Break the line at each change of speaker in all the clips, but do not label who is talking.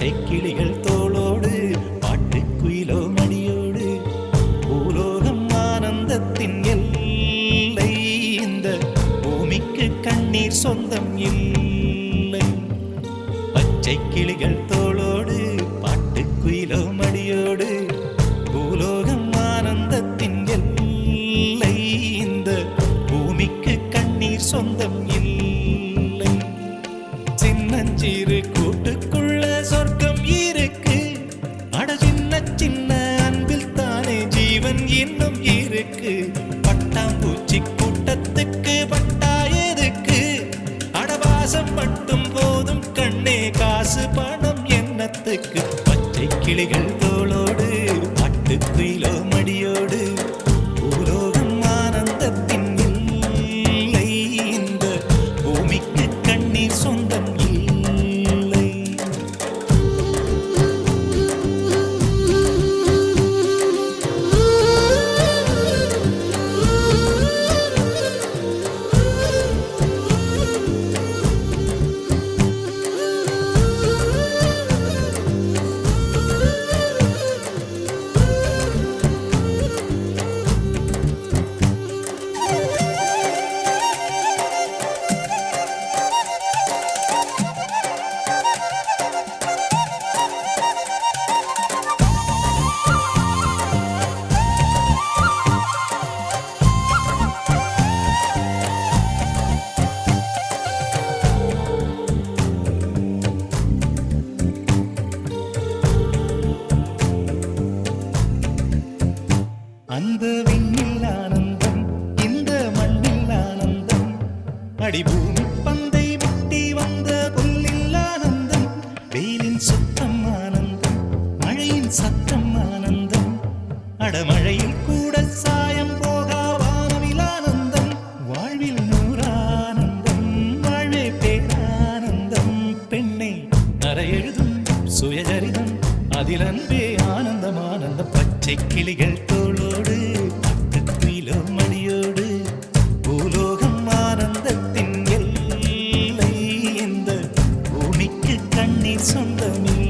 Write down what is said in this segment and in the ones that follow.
பச்சை கிளிகள் தோளோடு பாட்டுக்குயிலோ மடியோடு பூலோகம் ஆனந்தத்தின் எல்லை. இந்த பூமிக்கு கண்ணீர் சொந்தம் இல்லை. பச்சை கிளிகள் தோளோடு பாட்டுக்குயிலோ மடியோடு பூலோகம் ஆனந்தத்தின் எல்லை. இந்த பூமிக்கு கண்ணீர் சொந்தம் இல்லை. சின்னஞ்சிறு கூட்டுக்குள்ள சொர்க்கம் இருக்கு. அட சின்ன சின்ன அன்பில் தானே ஜீவன் இன்னும் இருக்கு. பட்டாம்பூச்சி கூட்டத்துக்கு பட்டா எதுக்கு? அடவாசம் மட்டும் போதும் கண்ணே, காசு பணம் என்னத்துக்கு? பச்சை கிளிகள் தோளோடு பாட்டுக்குயிலோ மடியோடு பூலோகம் ஆனந்தத்தின் இல்லை. இந்த பூமிக்கு கண்ணீர் சொந்தம் இல்லை. அந்த விண்ணில் ஆனந்தம், இந்த மண்ணில் ஆனந்தம். அடிபூமி பந்தை முட்டி வந்த புல்லில் ஆனந்தம். வெயிலின் சுத்தம் ஆனந்தம், மழையின் சத்தம் ஆனந்தம். அடமழையில் கூட சாயம் போகா வானவில் ஆனந்தம். வாழ்வில் நூறானந்தம், வாழ்வே பேரானந்தம். பெண்ணை அறையெழுதும் சுயசரிதம், அதில் அன்பே ஆனந்தம் ஆனந்தம். பச்சை கிளிகள் தோளோடு பாட்டுக்குயிலோ மடியோடு பூலோகம் ஆனந்தத்தின் எல்லை. இந்த பூமிக்கு கண்ணீர் சொந்தமில்லை.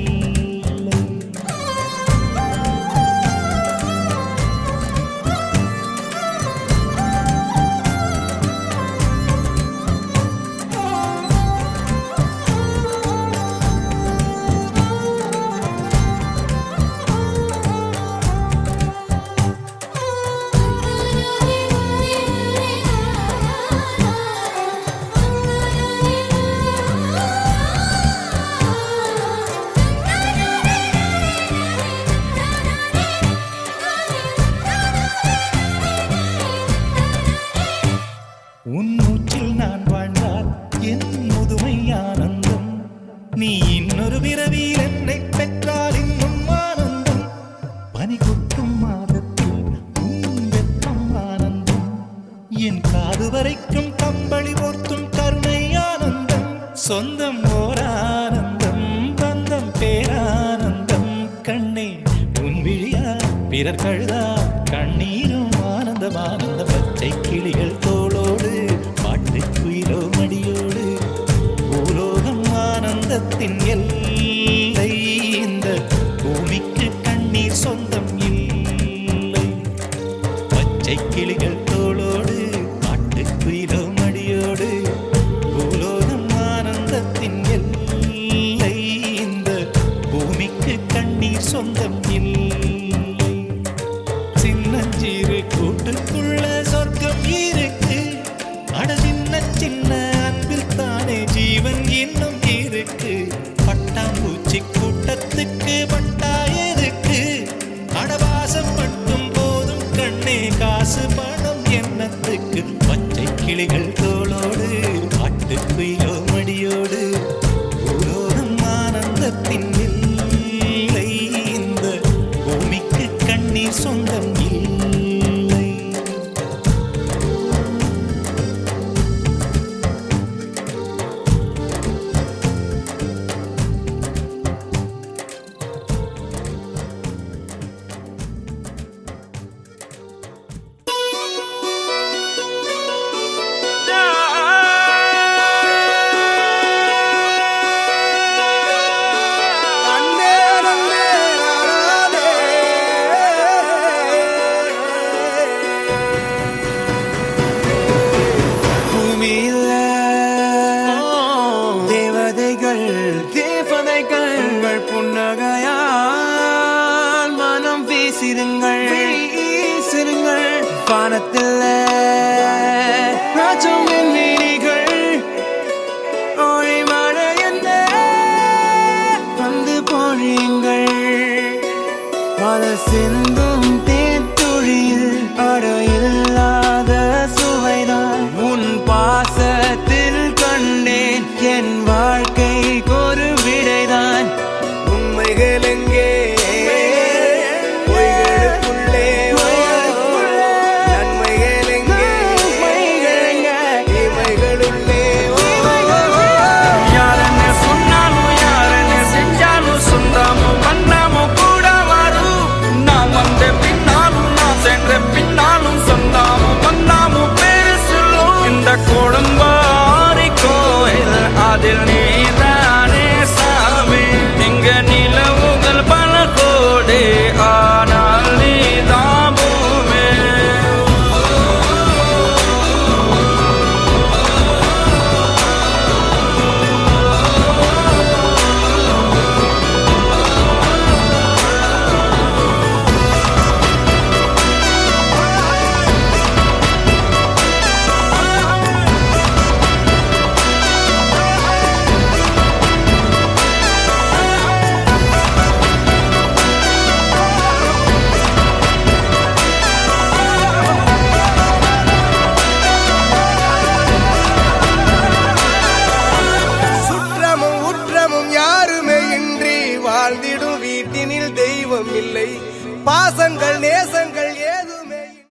உன் மூச்சில் நான் வாழ்ந்தால் என் முதுமை ஆனந்தம். நீ இன்னொரு பிறவியில் என்னை பெற்றால் இன்னும் ஆனந்தம். பனி கொட்டும் மாதத்தில் உன் வெப்பம் ஆனந்தம். என் காது வரைக்கும் கம்பளி போர்த்தும் கருணை ஆனந்தம். சொந்தம் ஓர் ஆனந்தம், பந்தம் பேரானந்தம். கண்ணே உன் விழியா பிறர் கழுதா கண்ணீரும் ஆனந்தம் ஆனந்த. பச்சை கிளிகள் தோளோடு பாட்டுக்குயிலோ மடியோடு பூலோகம் ஆனந்தத்தின் எல்லை. இந்த பூமிக்கு கண்ணீர் சொந்தம் இல்லை. பச்சை கிளிகள் தோளோடு பாட்டுக்குயிலோ மடியோடு பூலோகம் ஆனந்தத்தின் எல்லை. இந்த பூமிக்கு கண்ணீர் சொந்தம் இல்லை. சின்னஞ்சிறு கூட்டுக்குள்ள சொர்க்கம் இருக்கு. அட சின்ன சின்ன அன்பில் தானே ஜீவன் இன்னும் இருக்கு. பட்டாம்பூச்சி கூட்டத்துக்கு பட்டா எதுக்கு? அடவாசம் மட்டும் போதும் கண்ணே, காசு பணம் என்னத்துக்கு? பச்சை கிளிகள் தோளோடு பாட்டுக்குயிலோ மடியோடு பூலோகம் ஆனந்தத்தின் இல்லை. இந்த பூமிக்கு கண்ணீர் சொந்தம் இல்லை.
பாச்சும் விண்மீனிகள் ஒளிமழை என்ன வந்து பொழியுங்கள் பல சிந்தும் தேத்துழியில் அடையில்லாத சுவைதான் உன் பாசத்தில் கண்டேன் என் வாழ்க்கைக்கு ஒரு விடைதான் உண்மைகள் எங்கே பொய்களுக்குள்ளே நன்மைகள் எங்கே இமைகளுள்ளே
யாரன்னு சொன்னாலும் யாரன்னு செஞ்சாலும் சொந்தாமும் பண்ணாமும் கூட வரும் நான் வந்த பின்னாலும் நான் சென்ற பின்னாலும் சொந்தாமும் பண்ணாமும் பேரு சொல்லும் இந்த கொடும்பாரி கோயில் அதில் நீதானே சாமி இங்க நிலவுகள் பல கோடி ஆனால் நீதான் பூமி
சுற்றமும் உற்றமும் யாருமே இன்றி வாழ்ந்திடும் வீட்டினில் தெய்வம் இல்லை பாசங்கள்